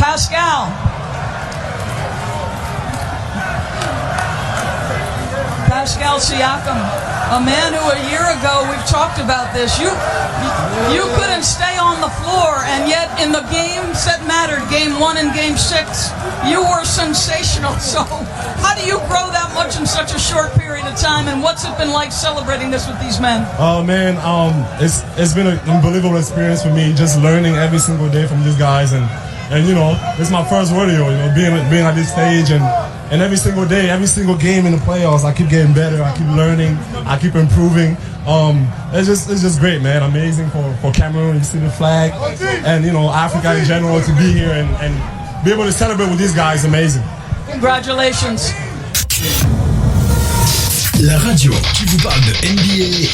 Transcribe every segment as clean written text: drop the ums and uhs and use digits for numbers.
Pascal Siakam, a man who a year ago, we've talked about this, you couldn't stay on the floor, and yet in the games that mattered, game 1 and game 6, you were sensational. So how do you grow that much in such a short period of time, and what's it been like celebrating this with these men? Oh man, it's been an unbelievable experience for me, just learning every single day from these guys, and you know, it's my first rodeo, you know, being at this stage, and every single day, every single game in the playoffs, I keep getting better, I keep learning, I keep improving. It's just great, man. Amazing for Cameroon, you see the flag, and you know, Africa in general, to be here and be able to celebrate with these guys, amazing. Congratulations. La radio qui vous parle de NBA,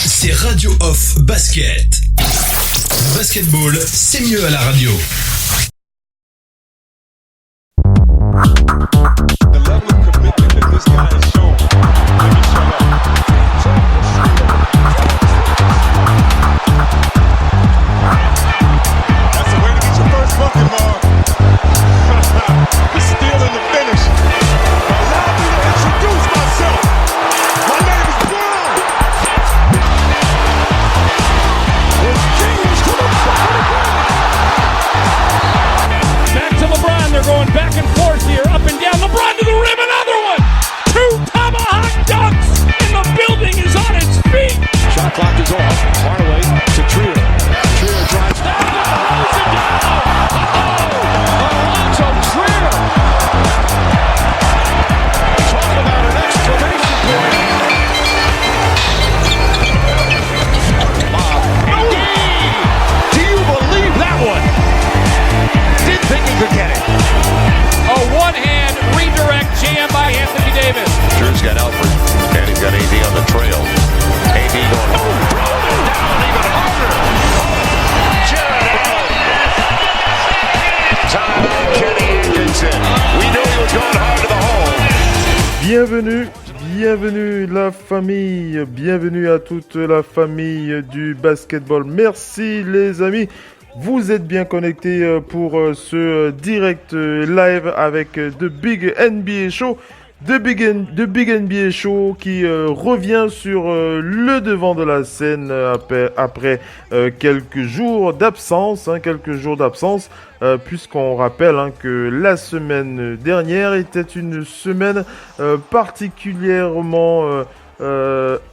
c'est Radio Off Basket. Le basketball, c'est mieux à la radio. The level of commitment that this guy has shown. Let me shut up. That's the way to get your first bucket, Mark. The steal and the finish. Allow me to introduce myself. My name is Brown. And James to the back to LeBron. They're going back and forth here, up and down. LeBron to the rim, another one. 2 tomahawk dunks, and the building is on its feet. shot clock is off. Hardaway to Trier. Trier drives down. Throws it down. Alonzo Trier. Talk about an exclamation point. Do you believe that one? Didn't think he could get it. A one-hand redirect jam by Anthony Davis. Drew's got Alfred, and he's got AD on the trail. AD going, thrown it down even harder. Jared Allen. Time Kenny Atkinson. We knew he was going hard to the hole. Bienvenue la famille, bienvenue à toute la famille du basketball. Merci les amis. Vous êtes bien connectés pour ce direct live avec The Big NBA Show. The Big NBA Show qui revient sur le devant de la scène après quelques jours d'absence, puisqu'on rappelle que la semaine dernière était une semaine particulièrement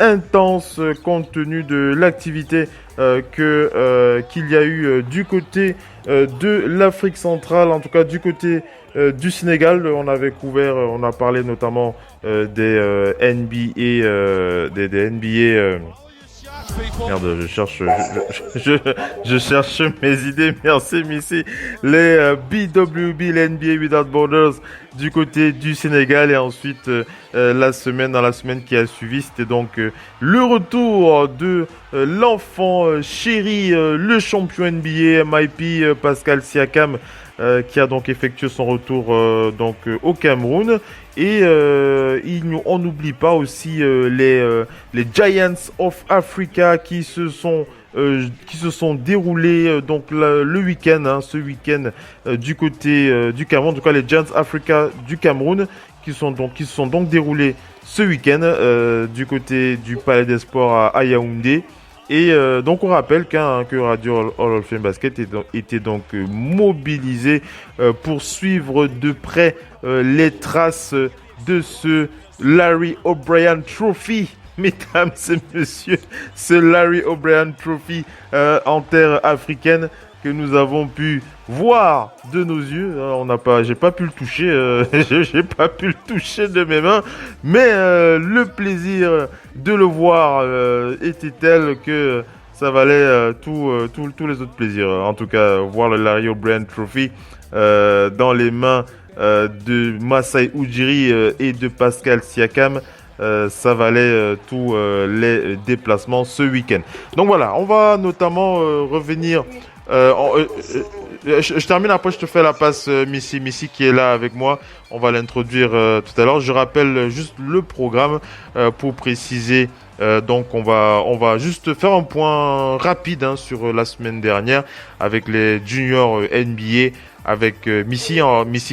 intense compte tenu de l'activité qu'il y a eu du côté de l'Afrique centrale, en tout cas du côté du Sénégal. On avait couvert, on a parlé notamment des NBA, des NBA. Merde, je cherche mes idées. Merci Missy. Les BWB, l'NBA Without Borders du côté du Sénégal, et ensuite dans la semaine qui a suivi, c'était donc le retour de l'enfant chéri, le champion NBA MIP Pascal Siakam, qui a donc effectué son retour au Cameroun. Et on n'oublie pas aussi les Giants of Africa qui se sont déroulés le week-end, ce week-end du côté du Cameroun. En tout cas, les Giants Africa du Cameroun qui se sont donc déroulés ce week-end du côté du Palais des Sports à Yaoundé. Et donc on rappelle que Radio Hall of Fame Basket était donc mobilisé pour suivre de près les traces de ce Larry O'Brien Trophy. Mesdames et messieurs, ce Larry O'Brien Trophy en terre africaine que nous avons pu voir de nos yeux. J'ai pas pu le toucher, j'ai pas pu le toucher de mes mains, mais le plaisir de le voir était tel que ça valait tous les autres plaisirs. En tout cas, voir le Larry O'Brien Trophy dans les mains de Masai Ujiri et de Pascal Siakam, ça valait tous les déplacements ce week-end. Donc voilà, on va notamment revenir. Je termine, après je te fais la passe, Missy qui est là avec moi. On va l'introduire tout à l'heure. Je rappelle juste le programme pour préciser Donc on va juste faire un point rapide sur la semaine dernière avec les juniors NBA avec Missy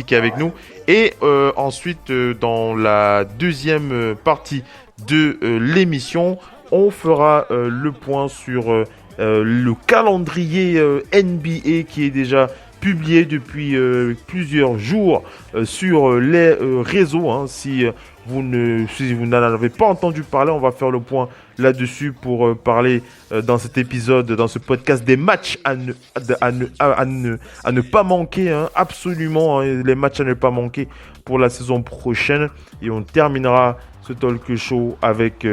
qui est avec nous. Et ensuite, dans la deuxième partie de l'émission, on fera le point sur le calendrier NBA qui est déjà publié depuis plusieurs jours sur les réseaux. Si vous n'en avez pas entendu parler, on va faire le point là-dessus pour parler dans cet épisode, dans ce podcast des matchs à ne pas manquer, absolument, les matchs à ne pas manquer pour la saison prochaine. Et on terminera ce talk show avec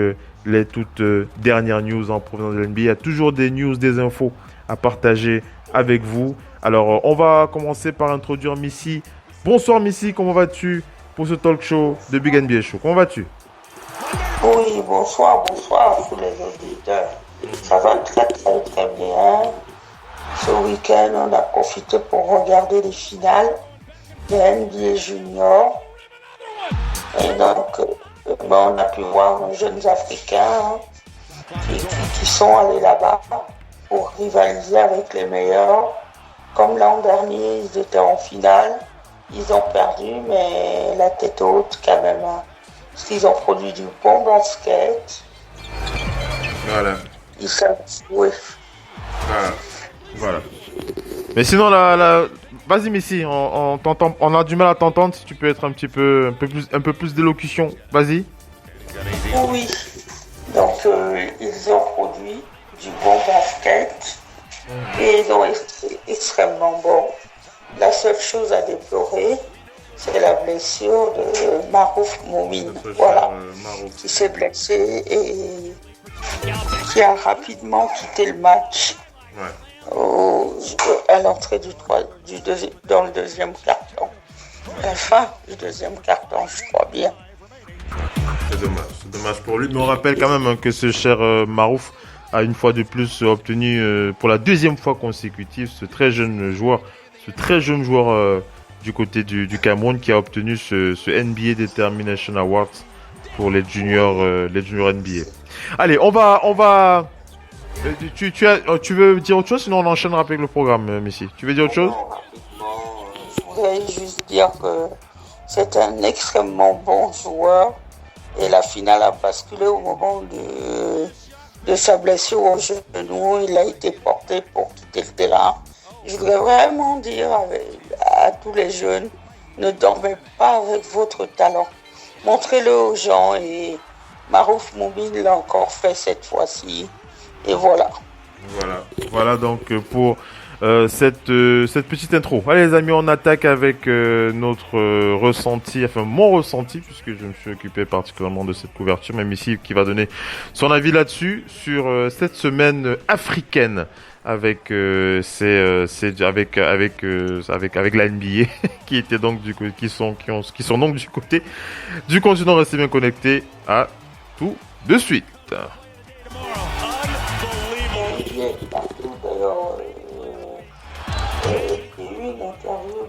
les toutes dernières news en provenance de l'NBA. Il y a toujours des news, des infos à partager avec vous. Alors, on va commencer par introduire Missy. Bonsoir Missy, comment vas-tu pour ce talk show de Big NBA Show? Comment vas-tu? Oui, bonsoir à tous les auditeurs. Ça va très bien. Ce week-end, on a profité pour regarder les finales de NBA Junior. Et donc, on a pu voir nos jeunes Africains qui sont allés là-bas pour rivaliser avec les meilleurs. Comme l'an dernier, ils étaient en finale. Ils ont perdu, mais la tête haute quand même. Parce qu'ils ont produit du bon basket. Voilà. Ils savent jouer. Voilà. Mais sinon, vas-y Missy, on t'entend, on a du mal à t'entendre. Si tu peux être un peu plus d'élocution, vas-y. Oui. Donc, ils ont produit du bon basket. Et ils ont été extrêmement bons. La seule chose à déplorer, c'est la blessure de Marouf Moumine, qui s'est blessé et qui a rapidement quitté le match à l'entrée dans le deuxième carton. La fin du deuxième carton, je crois bien. C'est dommage pour lui, mais on rappelle quand même que ce cher Marouf a une fois de plus obtenu pour la deuxième fois consécutive ce très jeune joueur du côté du Cameroun qui a obtenu ce NBA Determination Award pour les juniors NBA. Allez, on va tu veux dire autre chose, sinon on enchaînera avec le programme, Missy. Tu veux dire autre chose? Je voudrais juste dire que c'est un extrêmement bon joueur et la finale a basculé au moment de sa blessure au genou. Il a été porté pour quitter le terrain. Je voudrais vraiment dire à tous les jeunes, ne dormez pas avec votre talent. Montrez-le aux gens et Marouf Moumine l'a encore fait cette fois-ci. Et voilà. Voilà donc pour cette petite intro. Allez les amis, on attaque avec notre ressenti, enfin mon ressenti, puisque je me suis occupé particulièrement de cette couverture, même ici qui va donner son avis là-dessus, sur cette semaine africaine avec la NBA qui était donc qui sont donc du côté du continent. Restez bien connectés, à tout de suite. Une interview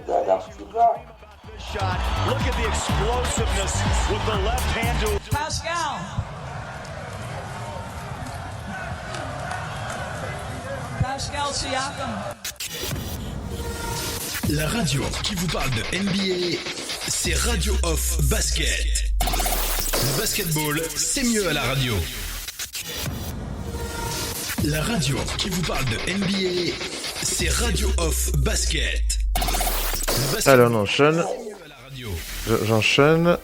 d'Adam Silva. Look at the explosiveness with the left hand to Pascal. Pascal Siakam. La radio qui vous parle de NBA, c'est Radio Off Basket. Le basketball, c'est mieux à la radio. La radio qui vous parle de NBA, c'est Radio Off Basket. Allez, on enchaîne. J'enchaîne.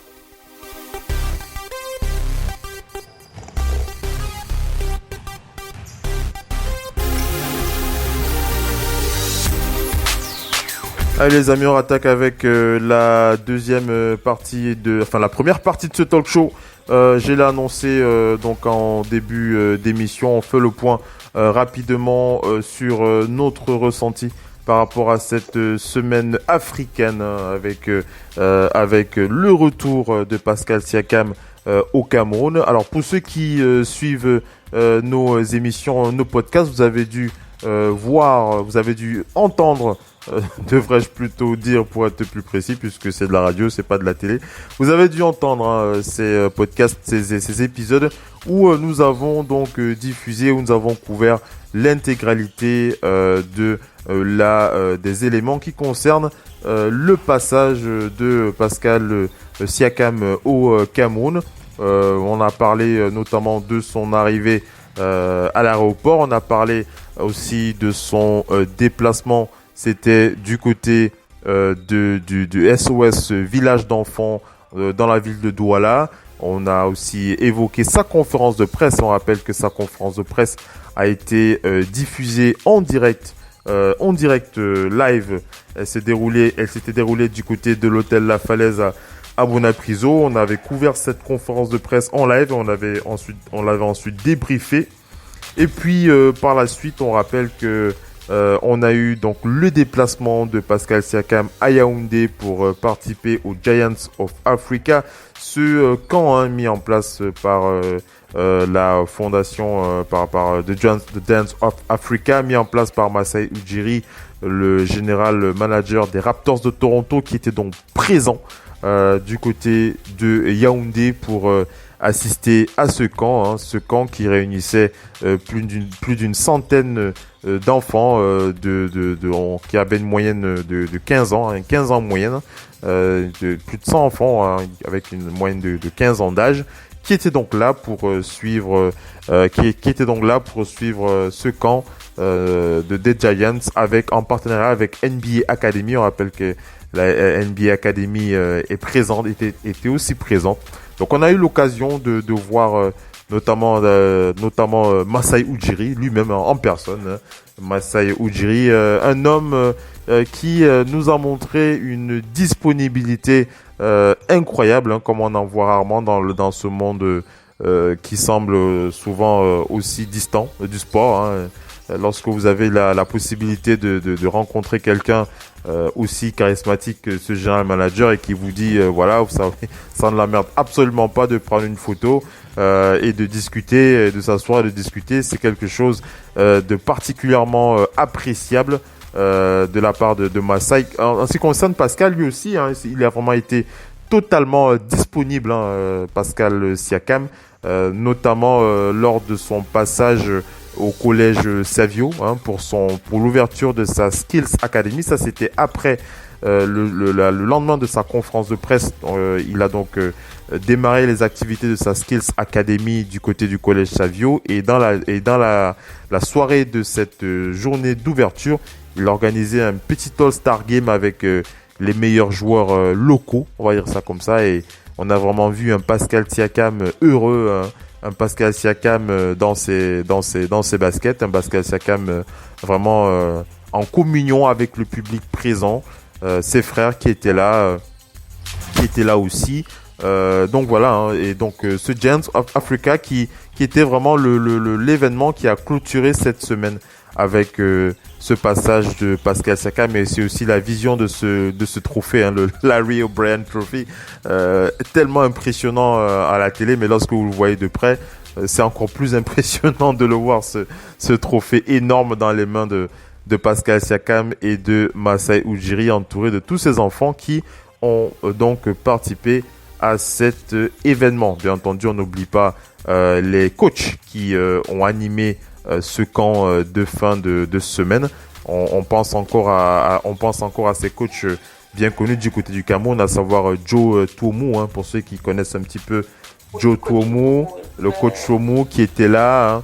Allez les amis, on attaque avec la deuxième partie la première partie de ce talk show. Je l'ai annoncé donc en début d'émission. On fait le point rapidement sur notre ressenti par rapport à cette semaine africaine avec le retour de Pascal Siakam au Cameroun. Alors pour ceux qui suivent nos émissions, nos podcasts, vous avez dû voir, vous avez dû entendre, devrais-je plutôt dire pour être plus précis, puisque c'est de la radio, c'est pas de la télé. Vous avez dû entendre ces podcasts, ces épisodes où nous avons donc diffusé, où nous avons couvert l'intégralité des éléments qui concernent le passage de Pascal Siakam au Cameroun. On a parlé notamment de son arrivée à l'aéroport. On a parlé aussi de son déplacement. C'était du côté du SOS Village d'enfants dans la ville de Douala. On a aussi évoqué sa conférence de presse. On rappelle que sa conférence de presse a été diffusée en direct live. Elle s'était déroulée du côté de l'hôtel La Falaise à Bonapriso. On avait couvert cette conférence de presse en live. On l'avait ensuite débriefé. Et puis par la suite, on rappelle que on a eu donc le déplacement de Pascal Siakam à Yaoundé pour participer au Giants of Africa, ce camp mis en place par la fondation par The Dance of Africa, mis en place par Masai Ujiri, le général manager des Raptors de Toronto, qui était donc présent du côté de Yaoundé pour assister à ce camp qui réunissait plus d'une centaine d'enfants qui avaient une moyenne de 15 ans, 15 ans en moyenne, de plus de 100 enfants avec une moyenne de 15 ans d'âge, qui étaient donc là pour suivre ce camp des Giants en partenariat avec NBA Academy. On rappelle que la NBA Academy était aussi présente. Donc on a eu l'occasion de voir notamment Masai Ujiri lui-même en personne. Masai Ujiri, un homme qui nous a montré une disponibilité incroyable, comme on en voit rarement dans ce monde qui semble souvent aussi distant du sport. Lorsque vous avez la possibilité de rencontrer quelqu'un aussi charismatique que ce général manager et qui vous dit voilà, vous savez, ça ne l'emmerde absolument pas de prendre une photo et de discuter, de s'asseoir et de discuter, c'est quelque chose de particulièrement appréciable de la part de Masai. En ce qui concerne Pascal, lui aussi, il a vraiment été totalement disponible, Pascal Siakam, notamment lors de son passage au collège Savio pour l'ouverture de sa Skills Academy. Ça, c'était après le lendemain de sa conférence de presse. Il a donc démarré les activités de sa Skills Academy du côté du collège Savio, et dans la soirée de cette journée d'ouverture, il a organisé un petit All-Star Game avec les meilleurs joueurs locaux, on va dire ça comme ça, et on a vraiment vu un Pascal Siakam heureux, un Pascal Siakam dans ses baskets, un Pascal Siakam vraiment en communion avec le public présent, ses frères qui étaient là aussi. Donc voilà, et donc ce Giants of Africa qui était vraiment l'événement qui a clôturé cette semaine avec ce passage de Pascal Siakam, mais c'est aussi la vision de ce trophée, le Larry O'Brien Trophy, tellement impressionnant à la télé, mais lorsque vous le voyez de près, c'est encore plus impressionnant de le voir, ce trophée énorme dans les mains de Pascal Siakam et de Masai Ujiri, entouré de tous ces enfants qui ont donc participé à cet événement. Bien entendu, on n'oublie pas les coachs qui ont animé ce camp de fin de semaine. On pense encore à ces coachs bien connus du côté du Cameroun, à savoir Joe Tuomu, pour ceux qui connaissent un petit peu Joe Tuomu, le coach Tuomu qui était là,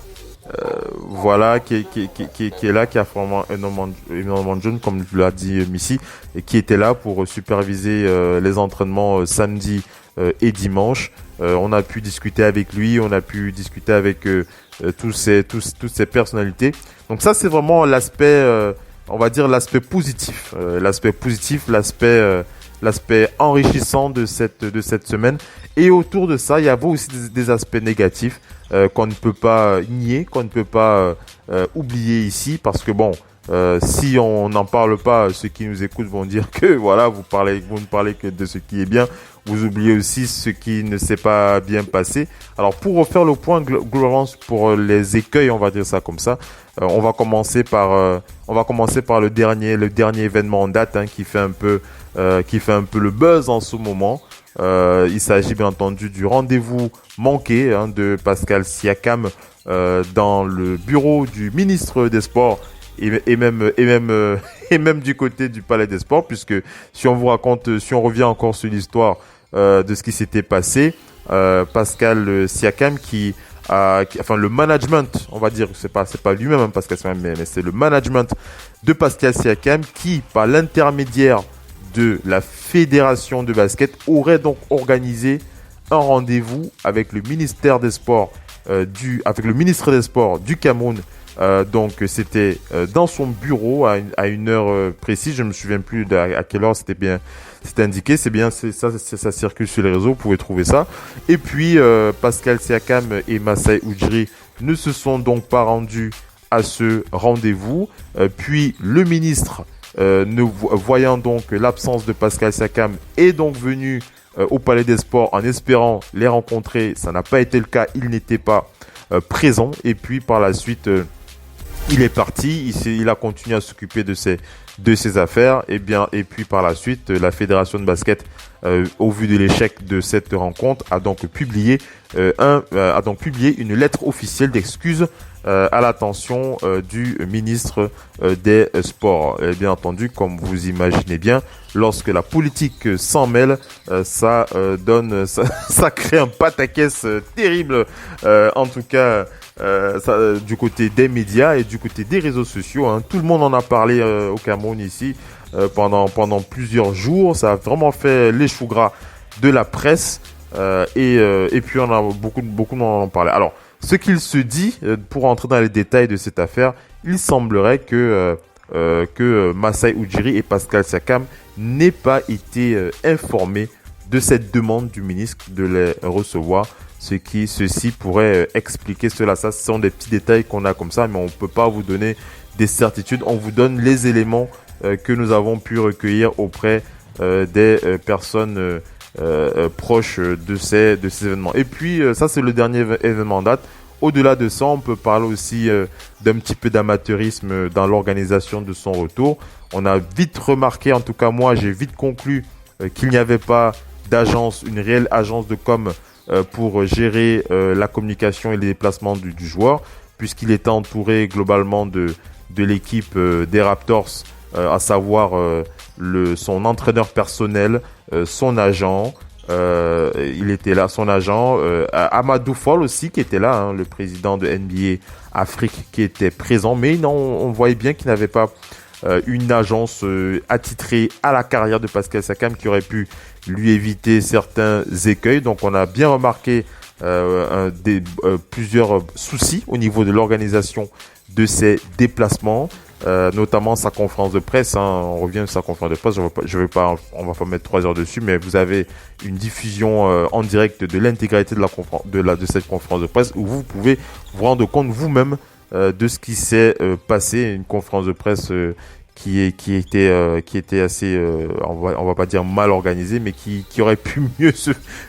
voilà, qui est là, qui a vraiment énormément jeune, comme l'a dit Missy, et qui était là pour superviser les entraînements samedi et dimanche. On a pu discuter avec lui, on a pu discuter avec toutes ces personnalités. Donc ça, c'est vraiment l'aspect, on va dire l'aspect positif, l'aspect enrichissant de cette semaine. Et autour de ça, il y avait aussi des aspects négatifs qu'on ne peut pas nier, qu'on ne peut pas oublier ici, parce que bon, si on n'en parle pas, ceux qui nous écoutent vont dire que voilà, vous ne parlez que de ce qui est bien. vous oubliez aussi ce qui ne s'est pas bien passé. Alors pour refaire le point globalement pour les écueils, on va dire ça comme ça, on va commencer par le dernier événement en date qui fait un peu le buzz en ce moment. Il s'agit bien entendu du rendez-vous manqué de Pascal Siakam dans le bureau du ministre des Sports et même du côté du Palais des Sports, puisque si on revient encore sur l'histoire de ce qui s'était passé, Pascal Siakam le management, on va dire, c'est pas lui-même Pascal Siakam, mais c'est le management de Pascal Siakam qui, par l'intermédiaire de la fédération de basket, aurait donc organisé un rendez-vous avec le ministère des Sports avec le ministre des Sports du Cameroun. Donc c'était dans son bureau à une heure précise. Je me souviens plus à quelle heure c'était indiqué. Ça circule sur les réseaux. Vous pouvez trouver ça. Et puis Pascal Siakam et Masai Ujiri ne se sont donc pas rendus à ce rendez-vous. Puis le ministre, voyant donc l'absence de Pascal Siakam, est donc venu au Palais des Sports en espérant les rencontrer. Ça n'a pas été le cas. Il n'était pas présent. Et puis par la suite, il est parti. Il a continué à s'occuper de ses affaires. Et puis par la suite, la fédération de basket, au vu de l'échec de cette rencontre, a donc publié une lettre officielle d'excuses à l'attention du ministre des Sports. Et bien entendu, comme vous imaginez bien, lorsque la politique s'en mêle, ça crée un pataquès terrible. En tout cas, du côté des médias et du côté des réseaux sociaux. Tout le monde en a parlé au Cameroun ici pendant plusieurs jours. Ça a vraiment fait les choux gras de la presse et puis on a beaucoup de monde en parlé. Alors, ce qu'il se dit, pour entrer dans les détails de cette affaire, il semblerait que Masai Ujiri et Pascal Siakam n'aient pas été informés de cette demande du ministre de les recevoir. Ceci pourrait expliquer cela. Ça, ce sont des petits détails qu'on a comme ça, mais on ne peut pas vous donner des certitudes. On vous donne les éléments que nous avons pu recueillir auprès des personnes proches de ces événements. Et puis, ça, c'est le dernier événement en date. Au-delà de ça, on peut parler aussi d'un petit peu d'amateurisme dans l'organisation de son retour. On a vite remarqué, en tout cas moi, j'ai vite conclu qu'il n'y avait pas une réelle agence de com pour gérer la communication et les déplacements du joueur, puisqu'il était entouré globalement de l'équipe des Raptors, à savoir son entraîneur personnel, son agent, il était là, son agent, Amadou Fall aussi qui était là, le président de NBA Afrique qui était présent, mais non, on voyait bien qu'il n'avait pas une agence attitrée à la carrière de Pascal Siakam qui aurait pu lui éviter certains écueils. Donc on a bien remarqué plusieurs soucis au niveau de l'organisation de ses déplacements, notamment sa conférence de presse. On revient sur sa conférence de presse. On va pas mettre 3 heures dessus, mais vous avez une diffusion en direct de l'intégralité de cette conférence de presse où vous pouvez vous rendre compte vous-même de ce qui s'est passé. Une conférence de presse qui était assez, on va pas dire mal organisée, mais qui aurait pu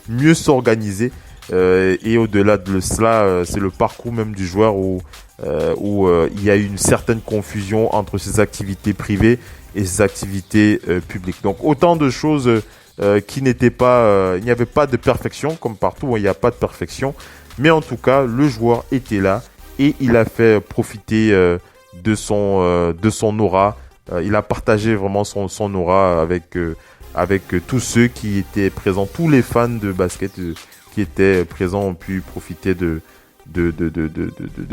mieux s'organiser. Et au-delà de cela, c'est le parcours même du joueur où il y a eu une certaine confusion entre ses activités privées et ses activités publiques. Donc autant de choses qui n'étaient pas, il n'y avait pas de perfection, comme partout, il n'y a pas de perfection, mais en tout cas le joueur était là et il a fait profiter de son aura. Il a partagé vraiment son aura avec tous ceux qui étaient présents, tous les fans de basket qui étaient présents ont pu profiter de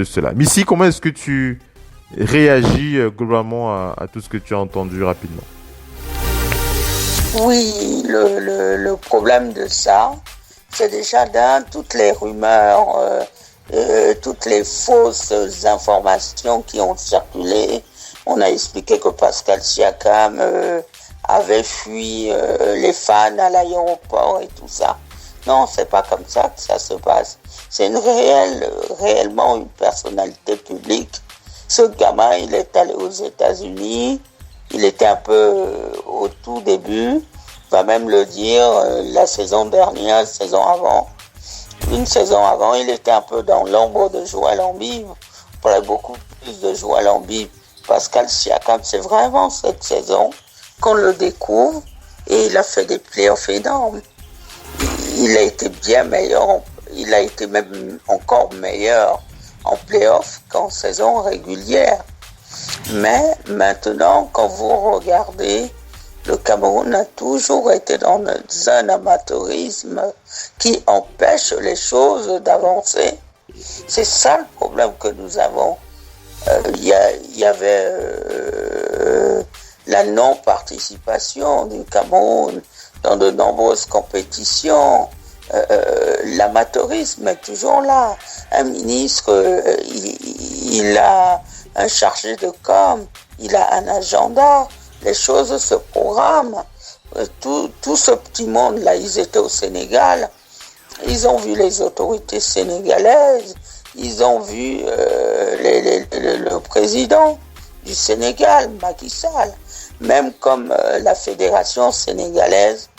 cela. Missy, comment est-ce que tu réagis globalement à tout ce que tu as entendu rapidement? Oui, le problème de ça, c'est déjà toutes les rumeurs, toutes les fausses informations qui ont circulé. On a expliqué que Pascal Siakam avait fui les fans à l'aéroport et tout ça. Non, c'est pas comme ça que ça se passe. C'est réellement une personnalité publique. Ce gamin, il est allé aux États-Unis. Il était un peu au tout début. va même le dire, la saison dernière, la saison avant. Une saison avant, il était un peu dans l'ombre de Joël Embiid. On parlait beaucoup plus de Joël Embiid. Pascal Siakam, c'est vraiment cette saison qu'on le découvre et il a fait des playoffs énormes. Il a été bien meilleur, il a été même encore meilleur en playoffs qu'en saison régulière. Mais maintenant, quand vous regardez, le Cameroun a toujours été dans un amateurisme qui empêche les choses d'avancer. C'est ça le problème que nous avons. Il y avait la non-participation du Cameroun dans de nombreuses compétitions. L'amateurisme est toujours là. Un ministre, il a un chargé de com, il a un agenda, les choses se programment. Tout ce petit monde-là, ils étaient au Sénégal, ils ont vu les autorités sénégalaises, ils ont vu le président du Sénégal, Macky Sall, même comme la fédération sénégalaise,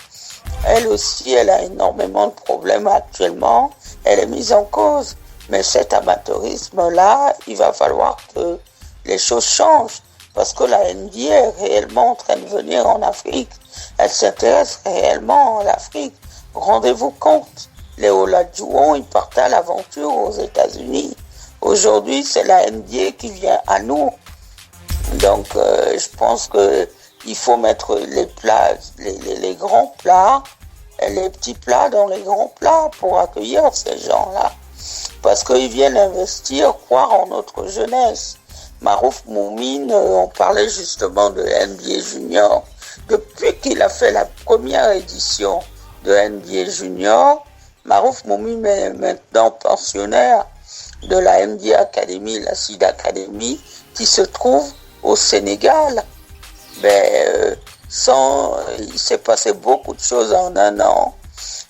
elle aussi, elle a énormément de problèmes actuellement, elle est mise en cause. Mais cet amateurisme-là, il va falloir que les choses changent, parce que la NBA est réellement en train de venir en Afrique, elle s'intéresse réellement à l'Afrique. Rendez-vous compte, les Olajuwon, ils partent à l'aventure aux États-Unis. Aujourd'hui, c'est la NBA qui vient à nous. Donc, je pense que il faut mettre les plats, les grands plats, et les petits plats dans les grands plats pour accueillir ces gens-là. Parce qu'ils viennent investir, croire en notre jeunesse. Marouf Moumine, on parlait justement de NBA Junior. Depuis qu'il a fait la première édition de NBA Junior, Marouf Moumine est maintenant pensionnaire de la NBA Academy, la SID Academy, qui se trouve au Sénégal. Il s'est passé beaucoup de choses en un an.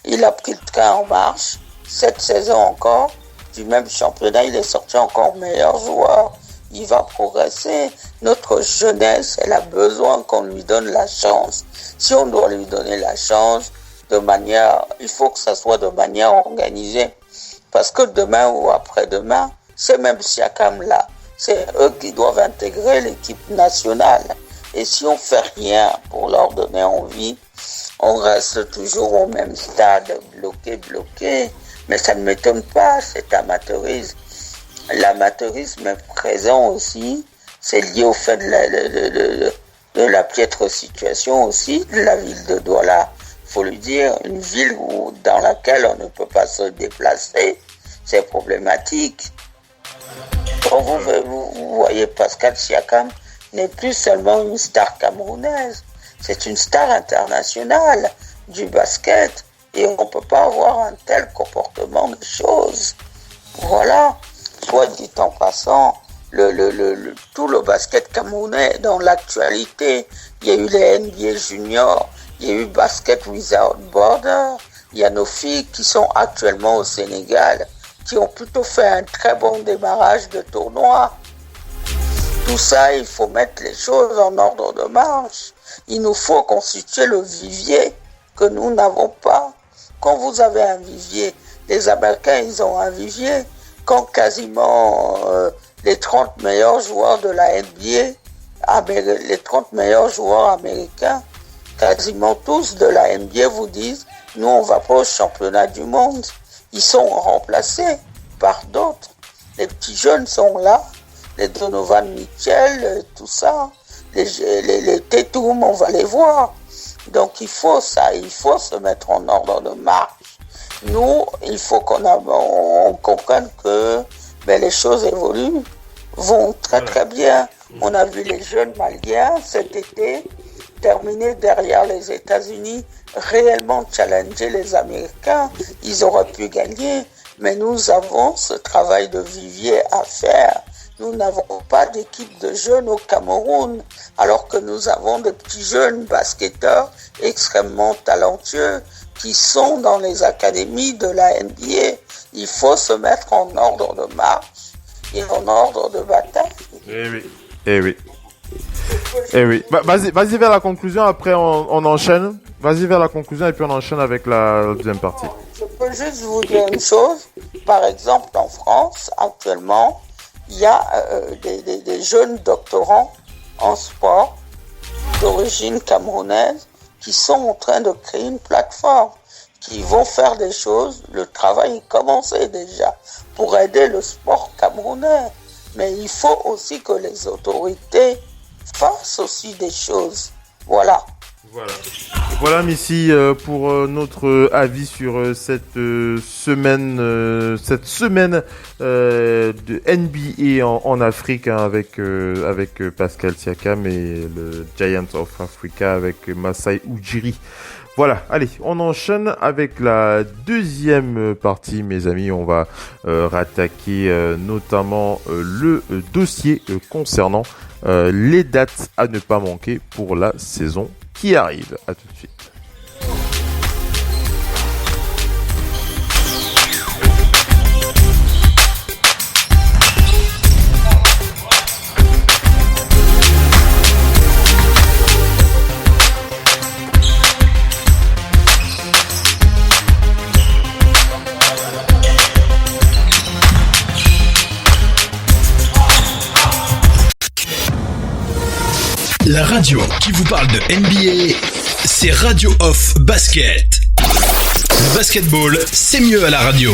Il a pris le train en marche. Cette saison encore, du même championnat, il est sorti encore meilleur joueur. Il va progresser. Notre jeunesse, elle a besoin qu'on lui donne la chance. Si on doit lui donner la chance il faut que ça soit de manière organisée. Parce que demain ou après-demain, c'est même Siakam là. C'est eux qui doivent intégrer l'équipe nationale. Et si on fait rien pour leur donner envie, on reste toujours au même stade, bloqué. Mais ça ne m'étonne pas, cet amateurisme. L'amateurisme est présent aussi. C'est lié au fait de la piètre situation aussi de la ville de Douala. Faut lui dire, une ville dans laquelle on ne peut pas se déplacer, c'est problématique. Quand vous voyez Pascal Siakam n'est plus seulement une star camerounaise, c'est une star internationale du basket et on ne peut pas avoir un tel comportement de choses. Voilà, soit dit en passant, tout le basket camerounais dans l'actualité, il y a eu les NBA Juniors, il y a eu Basket Without Border, il y a nos filles qui sont actuellement au Sénégal, qui ont plutôt fait un très bon démarrage de tournoi. Tout ça, il faut mettre les choses en ordre de marche. Il nous faut constituer le vivier que nous n'avons pas. Quand vous avez un vivier, les Américains, ils ont un vivier. Quand quasiment les 30 meilleurs joueurs de la NBA, les 30 meilleurs joueurs américains, quasiment tous de la NBA vous disent, nous on va pas au championnat du monde. Ils sont remplacés par d'autres. Les petits jeunes sont là, les Donovan Mitchell, tout ça, les Tatum, on va les voir. Donc il faut se mettre en ordre de marche. Nous, il faut qu'on comprenne que les choses évoluent, vont très très bien. On a vu les jeunes Maliens cet été terminer derrière les États-Unis, réellement challenger les Américains. Ils auraient pu gagner, mais nous avons ce travail de vivier à faire. Nous n'avons pas d'équipe de jeunes au Cameroun, alors que nous avons des petits jeunes basketteurs extrêmement talentueux qui sont dans les académies de la NBA. Il faut se mettre en ordre de marche et en ordre de bataille. Eh oui. Eh oui, vas-y vers la conclusion, après on enchaîne. Vas-y vers la conclusion et puis on enchaîne avec la deuxième partie. Je peux juste vous dire une chose. Par exemple, en France, actuellement, il y a des jeunes doctorants en sport d'origine camerounaise qui sont en train de créer une plateforme, qui vont faire des choses. Le travail est commencé déjà pour aider le sport camerounais. Mais il faut aussi que les autorités fassent aussi des choses. Voilà. Voilà Missy pour notre avis sur cette semaine de NBA en Afrique, hein, avec Pascal Siakam et le Giants of Africa avec Masai Ujiri. Voilà, allez, on enchaîne avec la deuxième partie, mes amis. On va rattaquer notamment le dossier concernant les dates à ne pas manquer pour la saison qui arrive. À tout de suite. La radio qui vous parle de NBA, c'est Radio Off Basket. Le basketball, c'est mieux à la radio.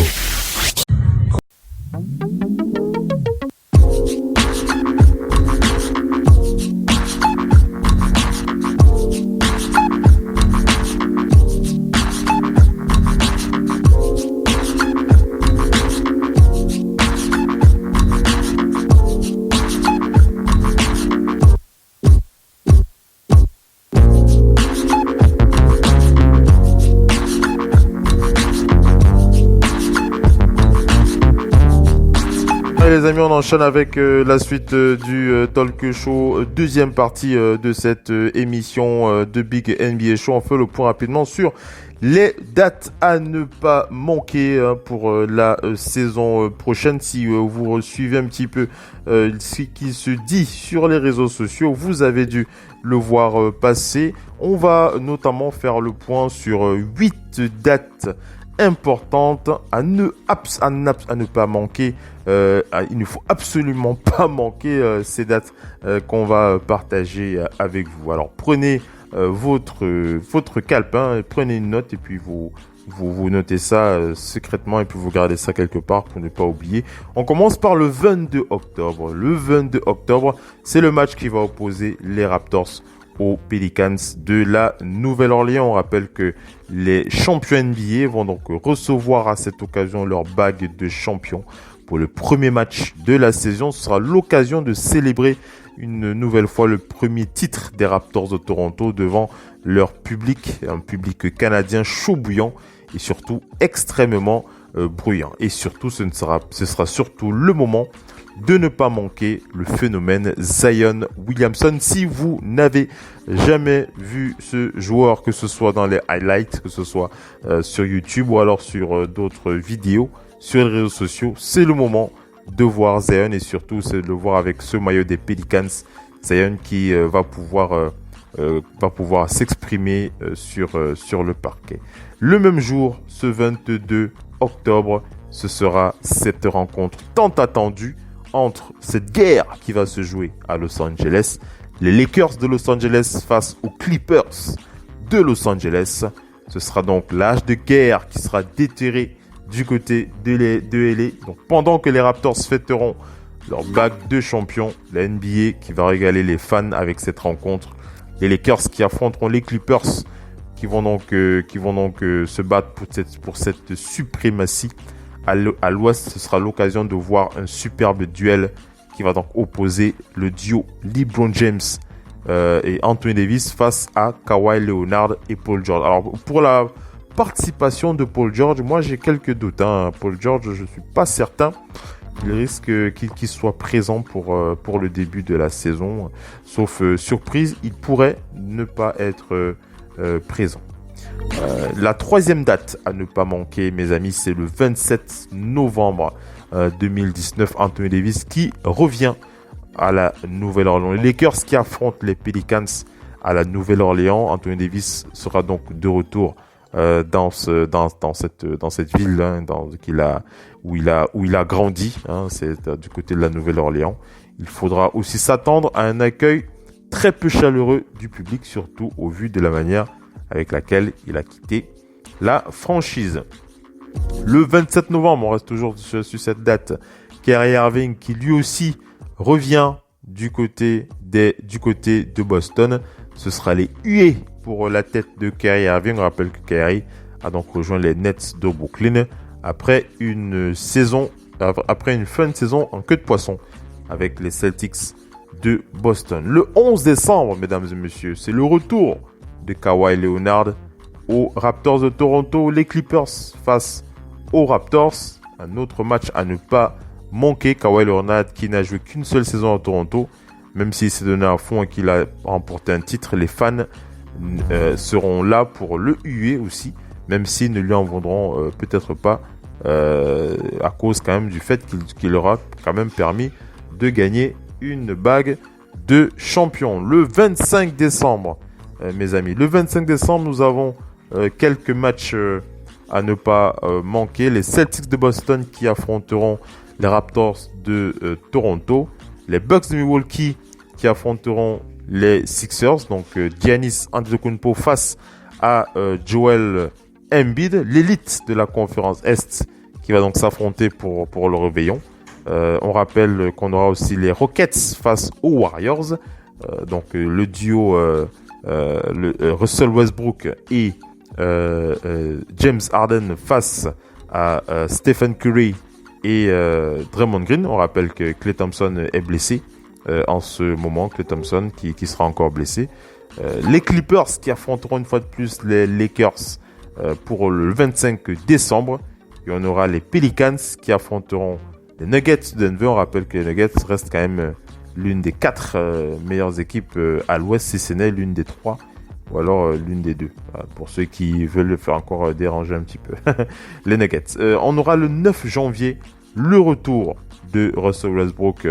Les amis, on enchaîne avec la suite du talk show, deuxième partie de cette émission de Big NBA Show. On fait le point rapidement sur les dates à ne pas manquer pour la saison prochaine. Si vous suivez un petit peu ce qui se dit sur les réseaux sociaux, vous avez dû le voir passer. On va notamment faire le point sur 8 dates importante à ne pas manquer. Il ne faut absolument pas manquer ces dates qu'on va partager avec vous. Alors prenez votre calepin, prenez une note et puis vous notez ça secrètement et puis vous gardez ça quelque part pour ne pas oublier. On commence par le 22 octobre. Le 22 octobre, c'est le match qui va opposer les Raptors aux Pelicans de la Nouvelle-Orléans. On rappelle que les champions NBA vont donc recevoir à cette occasion leur bague de champion pour le premier match de la saison. Ce sera l'occasion de célébrer une nouvelle fois le premier titre des Raptors de Toronto devant leur public, un public canadien chaud bouillant et surtout extrêmement bruyant. Et surtout, ce sera surtout le moment de ne pas manquer le phénomène Zion Williamson. Si vous n'avez jamais vu ce joueur, que ce soit dans les highlights, que ce soit sur YouTube ou alors sur d'autres vidéos sur les réseaux sociaux, c'est le moment de voir Zion et surtout c'est de le voir avec ce maillot des Pelicans. Zion qui va pouvoir s'exprimer sur le parquet. Le même jour, ce 22 octobre, ce sera cette rencontre tant attendue entre cette guerre qui va se jouer à Los Angeles, les Lakers de Los Angeles face aux Clippers de Los Angeles. Ce sera donc l'âge de guerre qui sera déterré du côté de LA. Donc pendant que les Raptors fêteront leur bague de champion, la NBA qui va régaler les fans avec cette rencontre. Les Lakers qui affronteront les Clippers qui vont donc se battre pour cette suprématie. À l'ouest, ce sera l'occasion de voir un superbe duel qui va donc opposer le duo LeBron James et Anthony Davis face à Kawhi Leonard et Paul George. Alors pour la participation de Paul George, moi j'ai quelques doutes. Paul George, je ne suis pas certain. Il risque qu'il soit présent pour le début de la saison. Sauf surprise, il pourrait ne pas être présent. La troisième date à ne pas manquer, mes amis, c'est le 27 novembre 2019. Anthony Davis qui revient à la Nouvelle-Orléans. Les Lakers qui affrontent les Pelicans à la Nouvelle-Orléans. Anthony Davis sera donc de retour dans cette ville hein, où il a grandi. Hein, c'est du côté de la Nouvelle-Orléans. Il faudra aussi s'attendre à un accueil très peu chaleureux du public, surtout au vu de la manière avec laquelle il a quitté la franchise. Le 27 novembre, on reste toujours sur cette date, Kyrie Irving qui lui aussi revient du côté de Boston. Ce sera les huées pour la tête de Kyrie Irving. On rappelle que Kyrie a donc rejoint les Nets de Brooklyn après une fin de saison en queue de poisson avec les Celtics de Boston. Le 11 décembre, mesdames et messieurs, c'est le retour de Kawhi Leonard aux Raptors de Toronto. Les Clippers face aux Raptors. Un autre match à ne pas manquer. Kawhi Leonard qui n'a joué qu'une seule saison à Toronto. Même s'il s'est donné à fond et qu'il a remporté un titre, les fans seront là pour le huer aussi. Même s'ils ne lui en vendront peut-être pas. À cause quand même du fait qu'il leur a quand même permis de gagner une bague de champion. Le 25 décembre, mes amis. Le 25 décembre, nous avons quelques matchs à ne pas manquer. Les Celtics de Boston qui affronteront les Raptors de Toronto. Les Bucks de Milwaukee qui affronteront les Sixers. Donc Giannis Antetokounmpo face à Joel Embiid. L'élite de la conférence Est qui va donc s'affronter pour le réveillon. On rappelle qu'on aura aussi les Rockets face aux Warriors. Donc le duo Russell Westbrook et James Harden face à Stephen Curry et Draymond Green. On rappelle que Klay Thompson est blessé en ce moment. Klay Thompson qui sera encore blessé. Les Clippers qui affronteront une fois de plus les Lakers pour le 25 décembre. Et on aura les Pelicans qui affronteront les Nuggets de Denver. On rappelle que les Nuggets restent quand même l'une des 4 meilleures équipes à l'ouest, si ce n'est l'une des 3, ou alors l'une des 2. Voilà, pour ceux qui veulent le faire encore déranger un petit peu. Les Nuggets. On aura le 9 janvier le retour de Russell Westbrook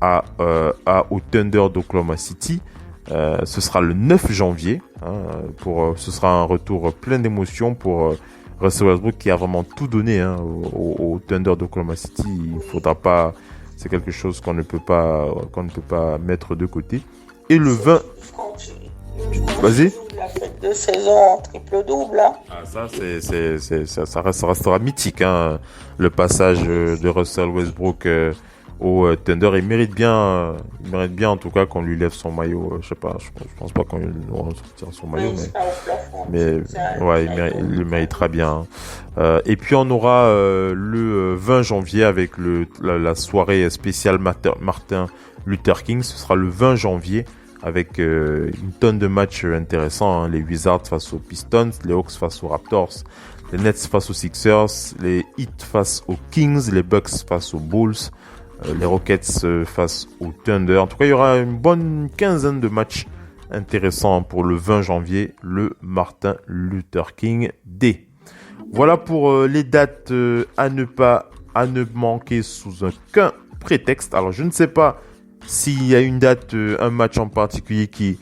au Thunder d'Oklahoma City. Ce sera le 9 janvier. Ce sera un retour plein d'émotions pour Russell Westbrook qui a vraiment tout donné au Thunder d'Oklahoma City. Il faudra pas, c'est quelque chose qu'on ne peut pas mettre de côté. Et le 20, vas-y. Il a fait 2 saisons en triple-double. Hein. Ah, ça restera mythique. Hein, le passage de Russell Westbrook au Thunder. Il mérite bien en tout cas qu'on lui lève son maillot. Je sais pas, je pense pas qu'on lui sortira son maillot, mais ouais, il le méritera bien. Et puis on aura le 20 janvier avec la soirée spéciale Martin Luther King. Ce sera le 20 janvier avec une tonne de matchs intéressants. Hein. Les Wizards face aux Pistons, les Hawks face aux Raptors, les Nets face aux Sixers, les Heat face aux Kings, les Bucks face aux Bulls. Les Rockets face au Thunder. En tout cas, il y aura une bonne quinzaine de matchs intéressants pour le 20 janvier, le Martin Luther King Day. Voilà pour les dates à ne manquer sous aucun prétexte. Alors, je ne sais pas s'il y a une date, un match en particulier que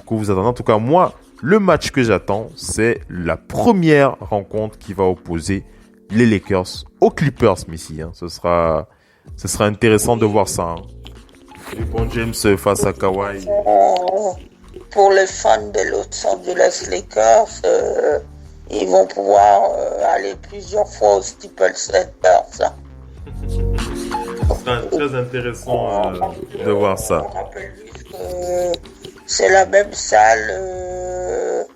vous attendez. En tout cas, moi, le match que j'attends, c'est la première rencontre qui va opposer les Lakers aux Clippers, Messi. Hein. Ce sera intéressant de voir ça. Hein. LeBron James face à Kawhi. Pour les fans de Los Angeles Lakers, ils vont pouvoir aller plusieurs fois au Staples Center. Ça. C'est très intéressant de voir ça. On rappelle juste que c'est la même salle.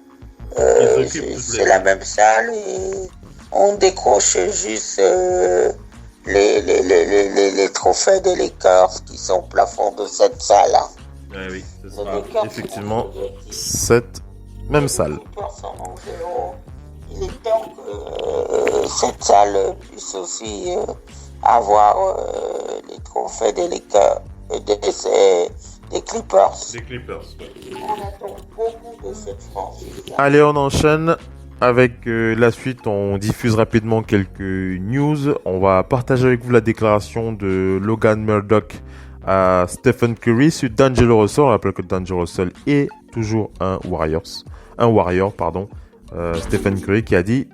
C'est la même salle et on décroche juste les trophées des Lakers qui sont au plafond de cette salle. Hein. Oui, ce sera effectivement cette même salle. Il est temps que cette salle puisse aussi avoir les trophées des Lakers, des Clippers. Des Clippers. On attend beaucoup de cette franchise. Allez, on enchaîne. Avec la suite, on diffuse rapidement quelques news. On va partager avec vous la déclaration de Logan Murdock à Stephen Curry sur D'Angelo Russell. On rappelle que D'Angelo Russell est toujours un Warrior. Stephen Curry qui a dit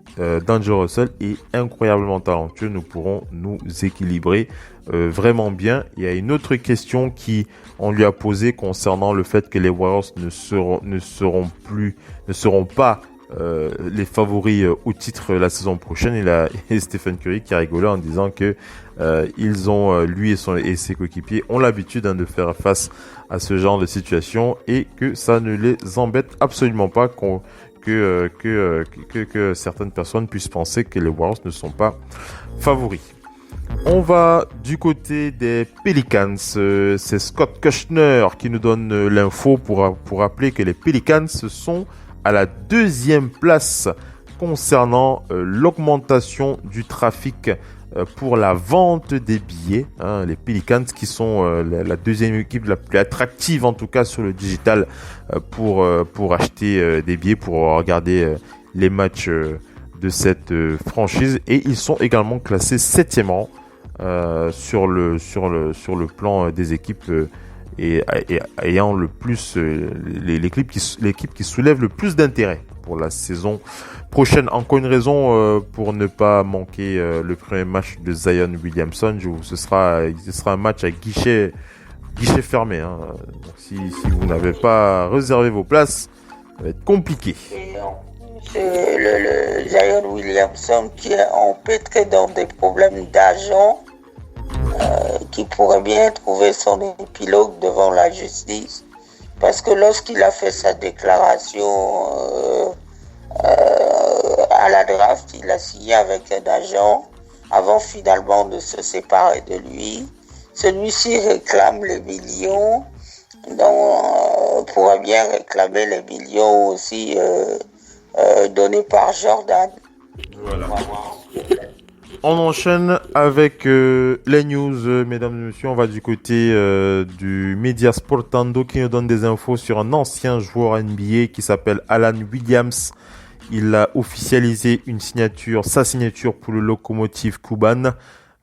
D'Angelo Russell est incroyablement talentueux, nous pourrons nous équilibrer vraiment bien. Il y a une autre question qui on lui a posée concernant le fait que les Warriors ne seront pas les favoris au titre la saison prochaine. Et Stephen Curry qui a rigolé en disant que ils ont lui et ses coéquipiers ont l'habitude de faire face à ce genre de situation et que ça ne les embête absolument pas que certaines personnes puissent penser que les Warriors ne sont pas favoris. On va du côté des Pelicans. C'est Scott Kushner qui nous donne l'info pour rappeler que les Pelicans sont à la 2e place concernant l'augmentation du trafic pour la vente des billets. Les Pelicans qui sont la 2e équipe la plus attractive en tout cas sur le digital pour acheter des billets pour regarder les matchs de cette franchise, et ils sont également classés 7e rang sur le plan des équipes et ayant le plus l'équipe qui soulève le plus d'intérêt pour la saison prochaine. Encore une raison pour ne pas manquer le premier match de Zion Williamson. Ce sera un match à guichet fermé. Donc si vous n'avez pas réservé vos places, ça va être compliqué. C'est le Zion Williamson qui est empêtré dans des problèmes d'argent, qui pourrait bien trouver son épilogue devant la justice, parce que lorsqu'il a fait sa déclaration à la draft, il a signé avec un agent avant finalement de se séparer de lui. Celui-ci réclame les millions, donc pourrait bien réclamer les millions aussi donnés par Jordan. Voilà. On enchaîne avec les news, mesdames et messieurs. On va du côté du Media Sportando qui nous donne des infos sur un ancien joueur NBA qui s'appelle Alan Williams. Il a officialisé sa signature pour le Lokomotiv Kuban.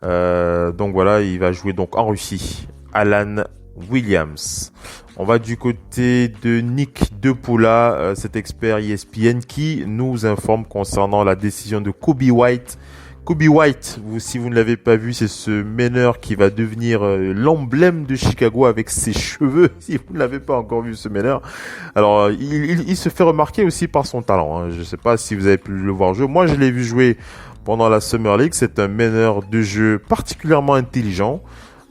Donc voilà, il va jouer donc en Russie. Alan Williams. On va du côté de Nick DePaula, cet expert ESPN qui nous informe concernant la décision de Kobe White. Kobe White, si vous ne l'avez pas vu, c'est ce meneur qui va devenir l'emblème de Chicago avec ses cheveux. Si vous ne l'avez pas encore vu, ce meneur. Alors, il se fait remarquer aussi par son talent. Je ne sais pas si vous avez pu le voir jouer. Moi, je l'ai vu jouer pendant la Summer League. C'est un meneur de jeu particulièrement intelligent.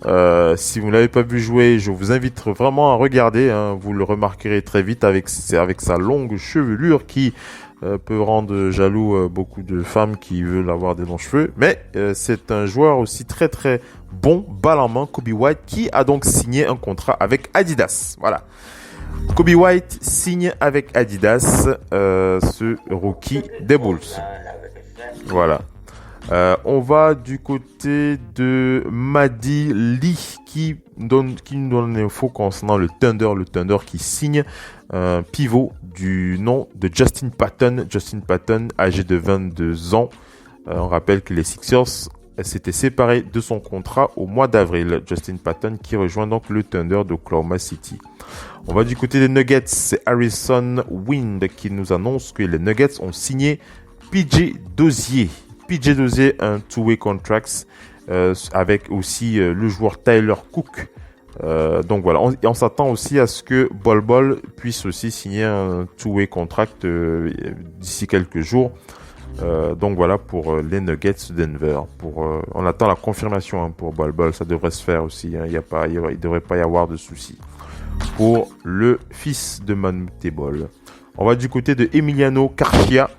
Si vous ne l'avez pas vu jouer, je vous invite vraiment à regarder. Vous le remarquerez très vite avec sa longue chevelure qui peut rendre jaloux beaucoup de femmes qui veulent avoir des longs cheveux. Mais c'est un joueur aussi très très bon, balle en main, Kobe White, qui a donc signé un contrat avec Adidas. Voilà. Kobe White signe avec Adidas ce rookie des Bulls. Voilà. On va du côté de Madi Lee qui nous donne l'info concernant le Thunder qui signe un pivot du nom de Justin Patton. Justin Patton, âgé de 22 ans. On rappelle que les Sixers s'étaient séparés de son contrat au mois d'avril. Justin Patton qui rejoint donc le Thunder d'Oklahoma City. On va du côté des Nuggets. C'est Harrison Wind qui nous annonce que les Nuggets ont signé PJ Dozier. PJ Dozier, un two-way contract avec aussi le joueur Tyler Cook. Donc voilà, on s'attend aussi à ce que Bol Bol puisse aussi signer un two-way contract d'ici quelques jours. Donc voilà pour les Nuggets de Denver. On attend la confirmation pour Bol Bol, ça devrait se faire aussi. Il ne devrait pas y avoir de soucis pour le fils de Manute Bol. On va du côté de Emiliano Carchia.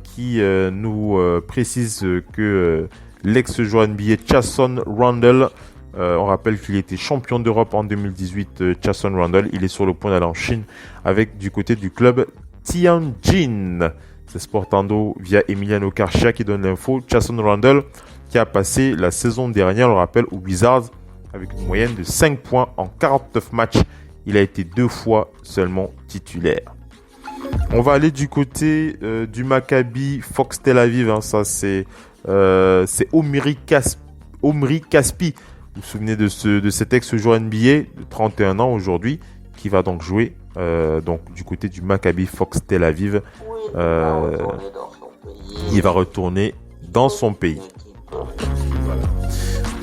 Qui nous précise que l'ex-joueur NBA Jason Randle, on rappelle qu'il était champion d'Europe en 2018, Jason Randle, il est sur le point d'aller en Chine avec du côté du club Tianjin. C'est Sportando via Emiliano Carchia qui donne l'info. Jason Randle qui a passé la saison dernière, on le rappelle, aux Wizards avec une moyenne de 5 points en 49 matchs. Il a été 2 fois seulement titulaire. On va aller du côté du Maccabi Fox Tel Aviv. Ça c'est Omri Caspi Vous vous souvenez de cet ex-joueur NBA de 31 ans aujourd'hui qui va donc jouer donc du côté du Maccabi Fox Tel Aviv. Il va retourner dans son pays. Voilà.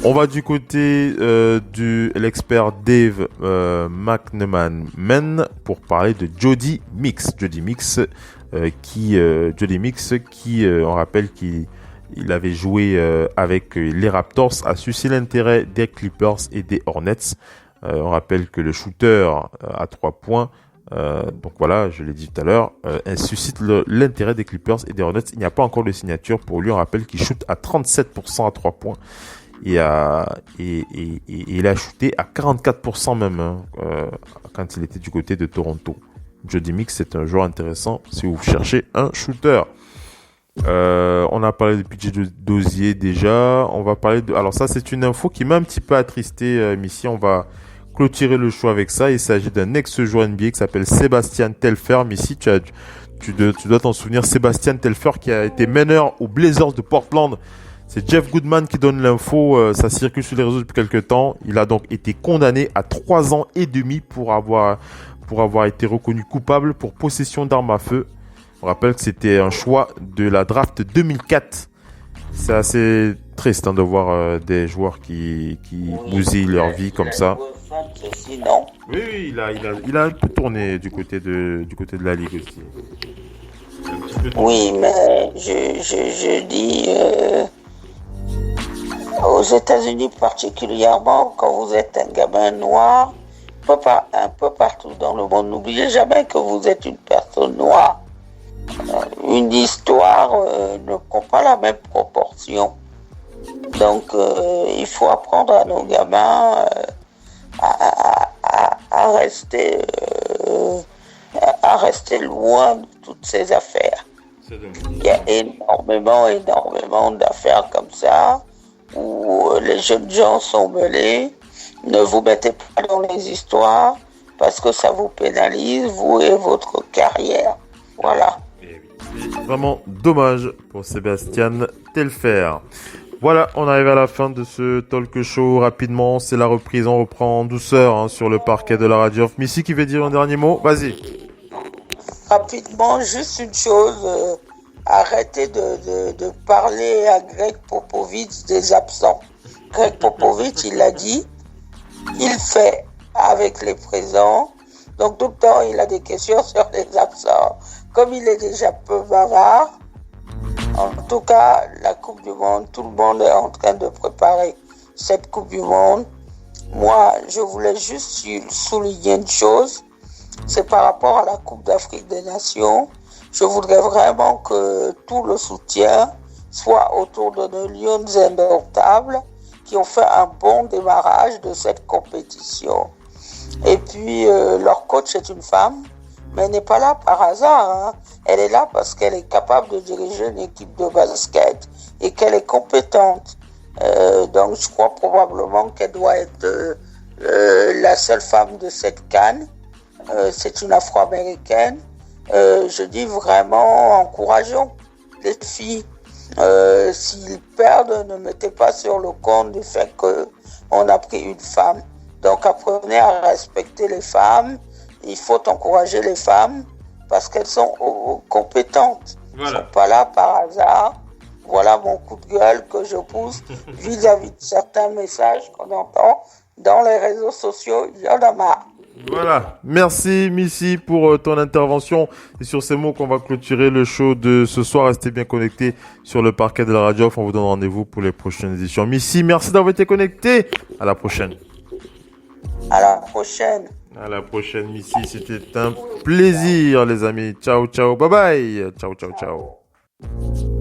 On va du côté de l'expert Dave McNeman pour parler de Jody Mix. Jody Mix qui on rappelle qu'il avait joué avec les Raptors, a suscité l'intérêt des Clippers et des Hornets. On rappelle que le shooter à 3 points, donc voilà, je l'ai dit tout à l'heure, suscite l'intérêt des Clippers et des Hornets. Il n'y a pas encore de signature pour lui. On rappelle qu'il shoot à 37% à 3 points. Et il a shooté à 44% même quand il était du côté de Toronto. Jody Mix, c'est un joueur intéressant si vous cherchez un shooter. On a parlé de PJ Dozier déjà. On va parler de... Alors ça, c'est une info qui m'a un petit peu attristé, Missy. On va clôturer le show avec ça. Il s'agit d'un ex-joueur NBA qui s'appelle Sébastien Telfair. Missy, tu dois t'en souvenir. Sébastien Telfair qui a été meneur aux Blazers de Portland. C'est Jeff Goodman qui donne l'info, ça circule sur les réseaux depuis quelques temps. Il a donc été condamné à 3 ans et demi pour avoir été reconnu coupable pour possession d'armes à feu. On rappelle que c'était un choix de la draft 2004. C'est assez triste de voir des joueurs qui bousillent leur vie comme ça. Oui, il a un peu tourné du côté de la ligue aussi. Oui, mais je dis... aux États-Unis particulièrement, quand vous êtes un gamin noir, un peu partout dans le monde, n'oubliez jamais que vous êtes une personne noire. Une histoire ne prend pas la même proportion. Donc, il faut apprendre à nos gamins à rester loin de toutes ces affaires. Il y a énormément d'affaires comme ça où les jeunes gens sont mêlés. Ne vous mettez pas dans les histoires parce que ça vous pénalise, vous et votre carrière. Voilà. C'est vraiment dommage pour Sébastien Telfair. Voilà, on arrive à la fin de ce talk show. Rapidement, c'est la reprise, on reprend en douceur sur le parquet de la radio. Missy qui veut dire un dernier mot, vas-y. Rapidement, juste une chose, arrêtez de parler à Greg Popovich des absents. Greg Popovich, il l'a dit, il fait avec les présents, donc tout le temps il a des questions sur les absents. Comme il est déjà peu bavard, en tout cas, la Coupe du Monde, tout le monde est en train de préparer cette Coupe du Monde. Moi, je voulais juste souligner une chose, c'est par rapport à la Coupe d'Afrique des Nations. Je voudrais vraiment que tout le soutien soit autour de nos Lions indomptables qui ont fait un bon démarrage de cette compétition. Et puis, leur coach est une femme, mais elle n'est pas là par hasard. Elle est là parce qu'elle est capable de diriger une équipe de basket et qu'elle est compétente. Donc, je crois probablement qu'elle doit être la seule femme de cette CAN. C'est une Afro-Américaine. Je dis vraiment, encourageons les filles. S'ils perdent, ne mettez pas sur le compte du fait qu'on a pris une femme. Donc apprenez à respecter les femmes. Il faut encourager les femmes parce qu'elles sont compétentes. Voilà. Elles ne sont pas là par hasard. Voilà mon coup de gueule que je pousse vis-à-vis de certains messages qu'on entend dans les réseaux sociaux. Il y en a marre. Voilà, merci Missy pour ton intervention. Et sur ces mots qu'on va clôturer le show de ce soir. Restez bien connectés sur le parquet de la radio. On vous donne rendez-vous pour les prochaines éditions. Missy, merci d'avoir été connecté. À la prochaine. À la prochaine. À la prochaine Missy, c'était un plaisir les amis. Ciao, ciao, bye bye. Ciao, ciao, ciao.